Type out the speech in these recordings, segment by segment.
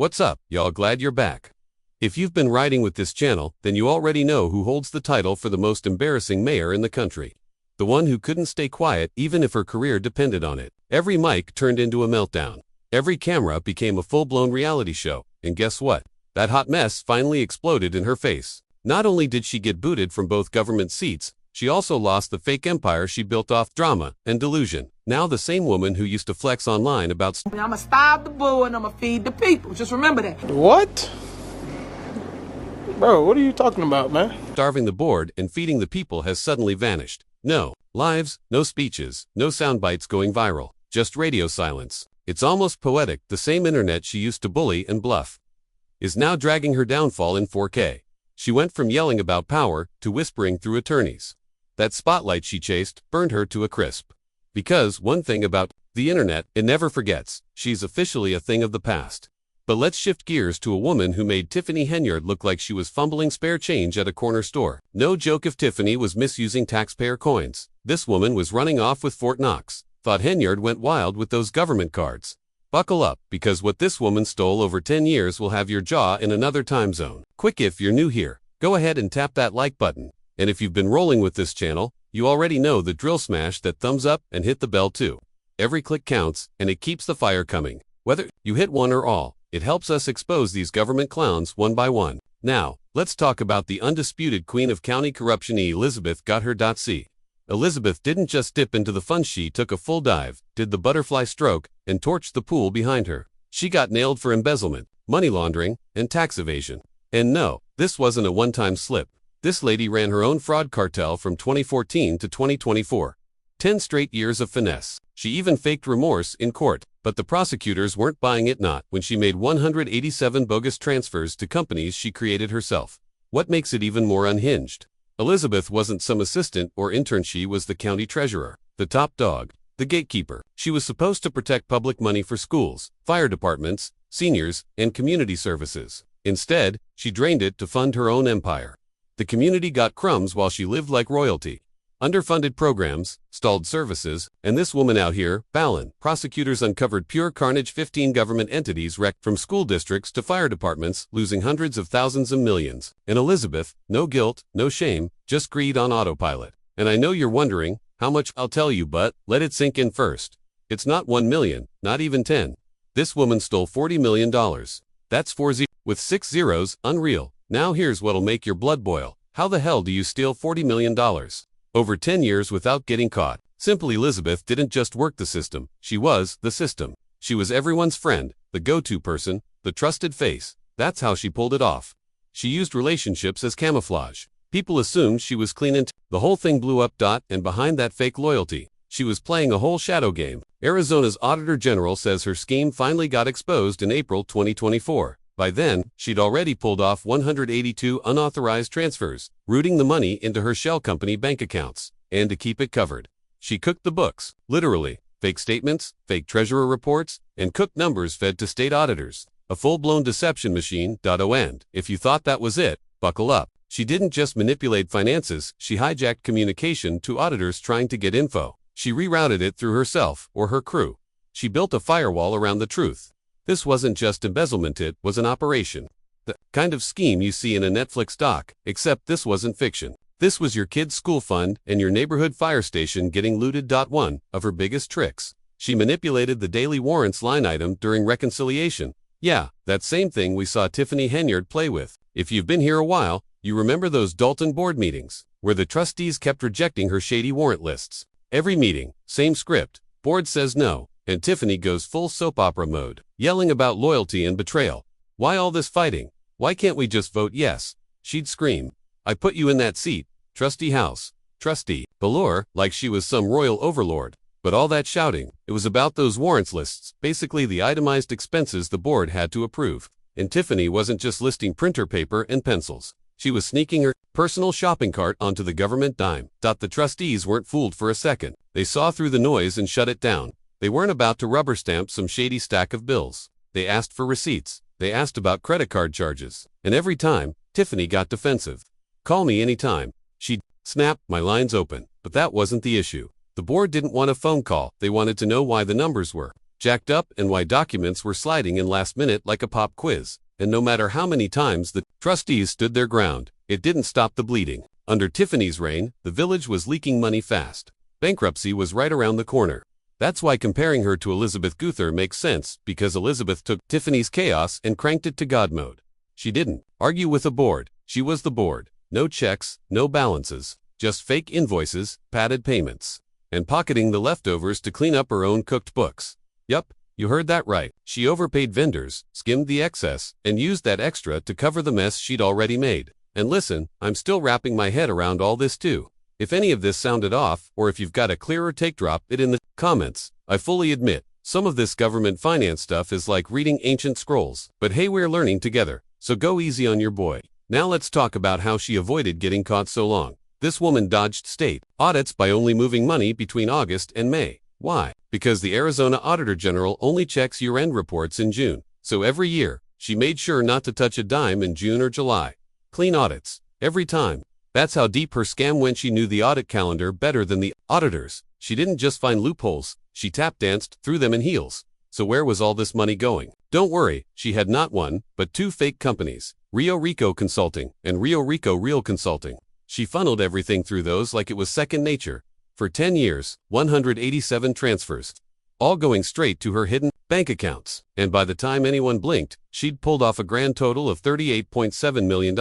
What's up, y'all? Glad you're back. If you've been riding with this channel, then you already know who holds the title for the most embarrassing mayor in the country. The one who couldn't stay quiet even if her career depended on it. Every mic turned into a meltdown. Every camera became a full-blown reality show. And guess what? That hot mess finally exploded in her face. Not only did she get booted from both government seats, she also lost the fake empire she built off drama and delusion. Now the same woman who used to flex online about I'ma starve the bull and I'ma feed the people. Just remember that. What? Bro, what are you talking about, man? starving the board and feeding the people has suddenly vanished. No lives, no speeches, no sound bites going viral, just radio silence. It's almost poetic. The same internet she used to bully and bluff is now dragging her downfall in 4K. She went from yelling about power to whispering through attorneys. That spotlight she chased burned her to a crisp. Because one thing about the internet, it never forgets. She's officially a thing of the past. But let's shift gears to a woman who made Tiffany Henyard look like she was fumbling spare change at a corner store. No joke if Tiffany was misusing taxpayer coins. This woman was running off with Fort Knox. Thought Henyard went wild with those government cards. Buckle up, because what this woman stole over 10 years will have your jaw in another time zone. Quick, if you're new here, go ahead and tap that like button. And if you've been rolling with this channel, you already know the drill. Smash that thumbs up and hit the bell too. Every click counts, and it keeps the fire coming. Whether you hit one or all, it helps us expose these government clowns one by one. Now, let's talk about the undisputed queen of county corruption. Elizabeth got her .c. Elizabeth didn't just dip into the fun, she took a full dive, did the butterfly stroke, and torched the pool behind her. She got nailed for embezzlement, money laundering, and tax evasion. And no, this wasn't a one-time slip. This lady ran her own fraud cartel from 2014 to 2024. 10 straight years of finesse. She even faked remorse in court, but the prosecutors weren't buying it. Not when she made 187 bogus transfers to companies she created herself. What makes it even more unhinged? Elizabeth wasn't some assistant or intern. She was the county treasurer, the top dog, the gatekeeper. She was supposed to protect public money for schools, fire departments, seniors, and community services. Instead, she drained it to fund her own empire. The community got crumbs while she lived like royalty. Underfunded programs, stalled services, and this woman out here, Fallon. Prosecutors uncovered pure carnage. 15 government entities wrecked, from school districts to fire departments, losing hundreds of thousands and millions. And Elizabeth, no guilt, no shame, just greed on autopilot. And I know you're wondering, how much? I'll tell you, but let it sink in first. It's not 1 million, not even 10. This woman stole $40 million. That's 40 with 6 zeros, unreal. Now here's what'll make your blood boil. How the hell do you steal $40 million? Over 10 years without getting caught? Simple. Elizabeth didn't just work the system, she was the system. She was everyone's friend, the go-to person, the trusted face. That's how she pulled it off. She used relationships as camouflage. People assumed she was clean, and the whole thing blew up. And behind that fake loyalty, she was playing a whole shadow game. Arizona's Auditor General says her scheme finally got exposed in April 2024. By then, she'd already pulled off 182 unauthorized transfers, routing the money into her shell company bank accounts. And to keep it covered, she cooked the books, literally. Fake statements, fake treasurer reports, and cooked numbers fed to state auditors. A full-blown deception machine. And if you thought that was it, buckle up. She didn't just manipulate finances, she hijacked communication to auditors trying to get info. She rerouted it through herself or her crew. She built a firewall around the truth. This wasn't just embezzlement, it was an operation. The kind of scheme you see in a Netflix doc, except this wasn't fiction. This was your kid's school fund and your neighborhood fire station getting looted. One of her biggest tricks. She manipulated the daily warrants line item during reconciliation. Yeah, that same thing we saw Tiffany Henyard play with. If you've been here a while, you remember those Dalton board meetings, where the trustees kept rejecting her shady warrant lists. Every meeting, same script. Board says no, and Tiffany goes full soap opera mode, yelling about loyalty and betrayal. Why all this fighting? Why can't we just vote yes? She'd scream. I put you in that seat, Trustee House, Trustee Ballore, like she was some royal overlord. But all that shouting, it was about those warrants lists, basically the itemized expenses the board had to approve. And Tiffany wasn't just listing printer paper and pencils. She was sneaking her personal shopping cart onto the government dime. The trustees weren't fooled for a second. They saw through the noise and shut it down. They weren't about to rubber stamp some shady stack of bills. They asked for receipts. They asked about credit card charges. And every time, Tiffany got defensive. Call me anytime. She'd snap, my line's open. But that wasn't the issue. The board didn't want a phone call. They wanted to know why the numbers were jacked up, and why documents were sliding in last minute like a pop quiz. And no matter how many times the trustees stood their ground, it didn't stop the bleeding. Under Tiffany's reign, the village was leaking money fast. Bankruptcy was right around the corner. That's why comparing her to Elizabeth Guther makes sense, because Elizabeth took Tiffany's chaos and cranked it to God mode. She didn't argue with a board. She was the board. No checks, no balances, just fake invoices, padded payments, and pocketing the leftovers to clean up her own cooked books. Yup, you heard that right. She overpaid vendors, skimmed the excess, and used that extra to cover the mess she'd already made. And listen, I'm still wrapping my head around all this too. If any of this sounded off, or if you've got a clearer take, drop it in the comments. I fully admit, some of this government finance stuff is like reading ancient scrolls. But hey, we're learning together, so go easy on your boy. Now let's talk about how she avoided getting caught so long. This woman dodged state audits by only moving money between August and May. Why? Because the Arizona Auditor General only checks year-end reports in June. So every year, she made sure not to touch a dime in June or July. Clean audits. Every time. That's how deep her scam went. She knew the audit calendar better than the auditors. She didn't just find loopholes, she tap-danced through them in heels. So where was all this money going? Don't worry, she had not one, but two fake companies, Rio Rico Consulting and Rio Rico Real Consulting. She funneled everything through those like it was second nature. For 10 years, 187 transfers, all going straight to her hidden bank accounts. And by the time anyone blinked, she'd pulled off a grand total of $38.7 million.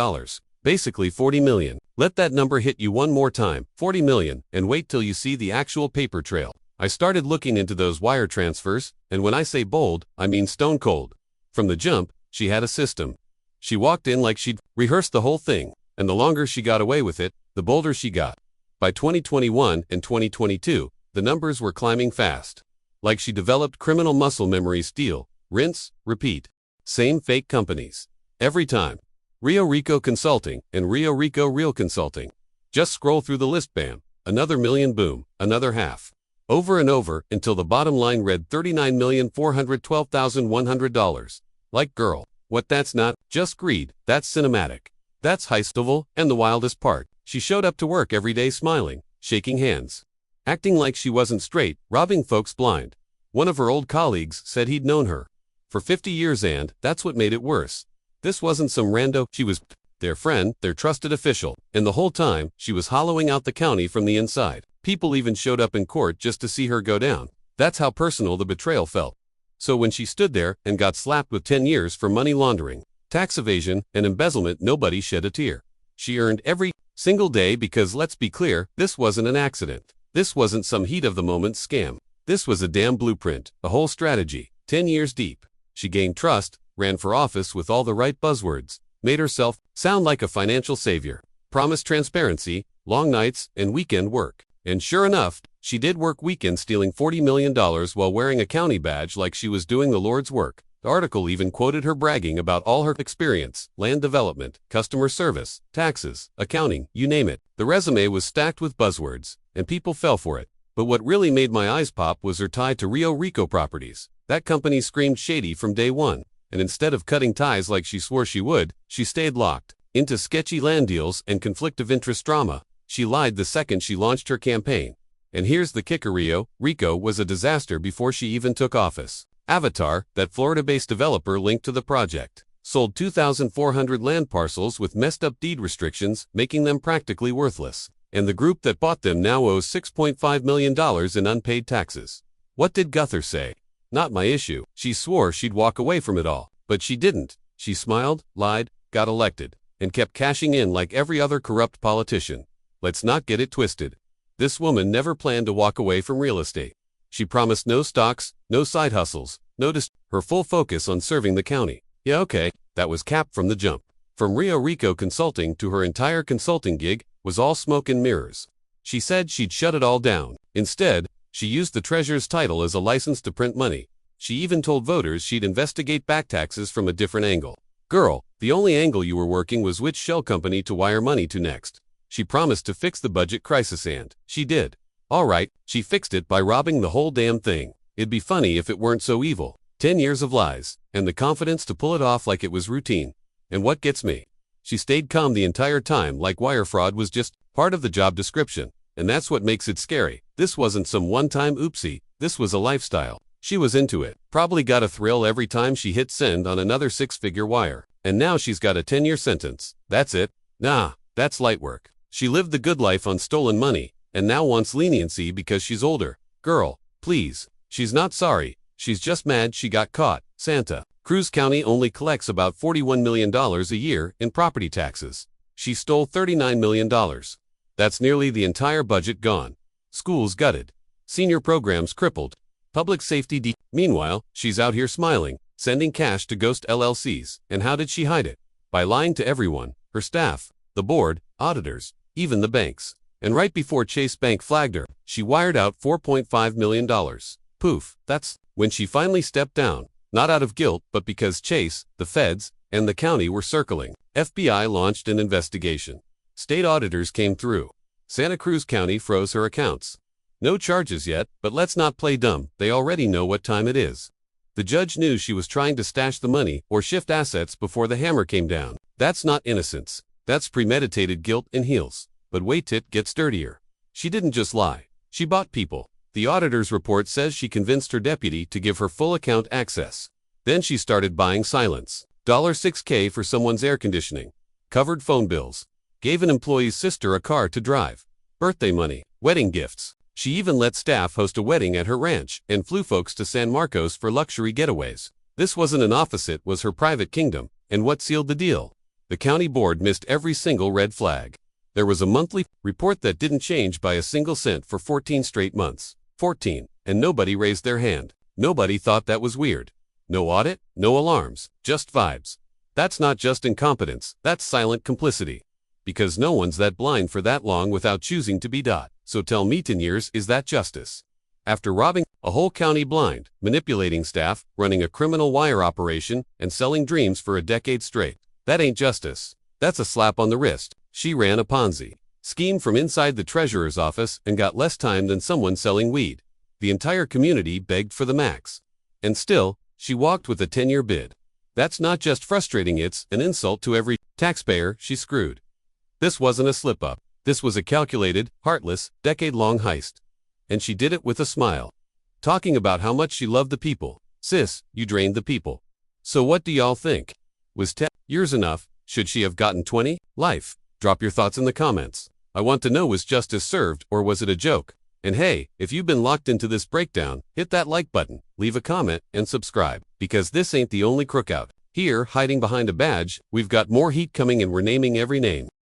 Basically $40 million. Let that number hit you one more time, $40 million, and wait till you see the actual paper trail. I started looking into those wire transfers, and when I say bold, I mean stone cold. From the jump, she had a system. She walked in like she'd rehearsed the whole thing, and the longer she got away with it, the bolder she got. By 2021 and 2022, the numbers were climbing fast. Like she developed criminal muscle memory. Steal, rinse, repeat. Same fake companies. Every time. Rio Rico Consulting and Rio Rico Real Consulting. Just scroll through the list, bam. Another million, boom, another half. Over and over until the bottom line read $39,412,100. Like, girl, what? That's not just greed, that's cinematic. That's heistable, and the wildest part, she showed up to work every day smiling, shaking hands, acting like she wasn't straight, robbing folks blind. One of her old colleagues said he'd known her for 50 years, and that's what made it worse. This wasn't some rando, she was their friend, their trusted official, and the whole time, she was hollowing out the county from the inside. People even showed up in court just to see her go down. That's how personal the betrayal felt. So when she stood there and got slapped with 10 years for money laundering, tax evasion, and embezzlement, nobody shed a tear. She earned every single day because, let's be clear, this wasn't an accident. This wasn't some heat-of-the-moment scam. This was a damn blueprint, a whole strategy, 10 years deep. She gained trust, ran for office with all the right buzzwords, made herself sound like a financial savior, promised transparency, long nights, and weekend work. And sure enough, she did work weekends, stealing $40 million while wearing a county badge like she was doing the Lord's work. The article even quoted her bragging about all her experience: land development, customer service, taxes, accounting, you name it. The resume was stacked with buzzwords, and people fell for it. But what really made my eyes pop was her tie to Rio Rico Properties. That company screamed shady from day one. And instead of cutting ties like she swore she would, she stayed locked into sketchy land deals and conflict of interest drama. She lied the second she launched her campaign. And here's the kicker: Rio Rico was a disaster before she even took office. Avatar, that Florida-based developer linked to the project, sold 2,400 land parcels with messed up deed restrictions, making them practically worthless. And the group that bought them now owes $6.5 million in unpaid taxes. What did Guther say? Not my issue. She swore she'd walk away from it all, but she didn't. She smiled, lied, got elected, and kept cashing in like every other corrupt politician. Let's not get it twisted. This woman never planned to walk away from real estate. She promised no stocks, no side hustles, her full focus on serving the county. Yeah, okay, that was capped from the jump. From Rio Rico Consulting to her entire consulting gig was all smoke and mirrors. She said she'd shut it all down. Instead, she used the treasurer's title as a license to print money. She even told voters she'd investigate back taxes from a different angle. Girl, the only angle you were working was which shell company to wire money to next. She promised to fix the budget crisis, and she did. All right, she fixed it by robbing the whole damn thing. It'd be funny if it weren't so evil. 10 years of lies, and the confidence to pull it off like it was routine. And what gets me? She stayed calm the entire time, like wire fraud was just part of the job description. And that's what makes it scary. This wasn't some one-time oopsie, this was a lifestyle. She was into it. Probably got a thrill every time she hit send on another six-figure wire. And now she's got a 10-year sentence. That's it. Nah, that's light work. She lived the good life on stolen money, and now wants leniency because she's older. Girl, please. She's not sorry. She's just mad she got caught. Santa Cruz County only collects about $41 million a year in property taxes. She stole $39 million. That's nearly the entire budget gone. Schools gutted. Senior programs crippled. Public safety Meanwhile, she's out here smiling, sending cash to ghost LLCs. And how did she hide it? By lying to everyone, her staff, the board, auditors, even the banks. And right before Chase Bank flagged her, she wired out $4.5 million. Poof, that's when she finally stepped down, not out of guilt but because Chase, the feds, and the county were circling. FBI launched an investigation. State auditors came through. Santa Cruz County froze her accounts. No charges yet, but let's not play dumb, they already know what time it is. The judge knew she was trying to stash the money or shift assets before the hammer came down. That's not innocence. That's premeditated guilt in heels. But wait, it gets dirtier. She didn't just lie. She bought people. The auditor's report says she convinced her deputy to give her full account access. Then she started buying silence. $6K for someone's air conditioning. Covered phone bills. Gave an employee's sister a car to drive. Birthday money. Wedding gifts. She even let staff host a wedding at her ranch and flew folks to San Marcos for luxury getaways. This wasn't an office, it was her private kingdom. And what sealed the deal? The county board missed every single red flag. There was a monthly report that didn't change by a single cent for 14 straight months. 14. And nobody raised their hand. Nobody thought that was weird. No audit, no alarms, just vibes. That's not just incompetence, that's silent complicity. Because no one's that blind for that long without choosing to be. So tell me, 10 years, is that justice? After robbing a whole county blind, manipulating staff, running a criminal wire operation, and selling dreams for a decade straight. That ain't justice. That's a slap on the wrist. She ran a Ponzi scheme from inside the treasurer's office and got less time than someone selling weed. The entire community begged for the max. And still, she walked with a 10-year bid. That's not just frustrating, it's an insult to every taxpayer she screwed. This wasn't a slip-up. This was a calculated, heartless, decade-long heist. And she did it with a smile. Talking about how much she loved the people. Sis, you drained the people. So what do y'all think? Was 10 years enough? Should she have gotten 20? Life. Drop your thoughts in the comments. I want to know, was justice served or was it a joke? And hey, if you've been locked into this breakdown, hit that like button, leave a comment, and subscribe. Because this ain't the only crookout. Here, hiding behind a badge, we've got more heat coming and we're naming every name.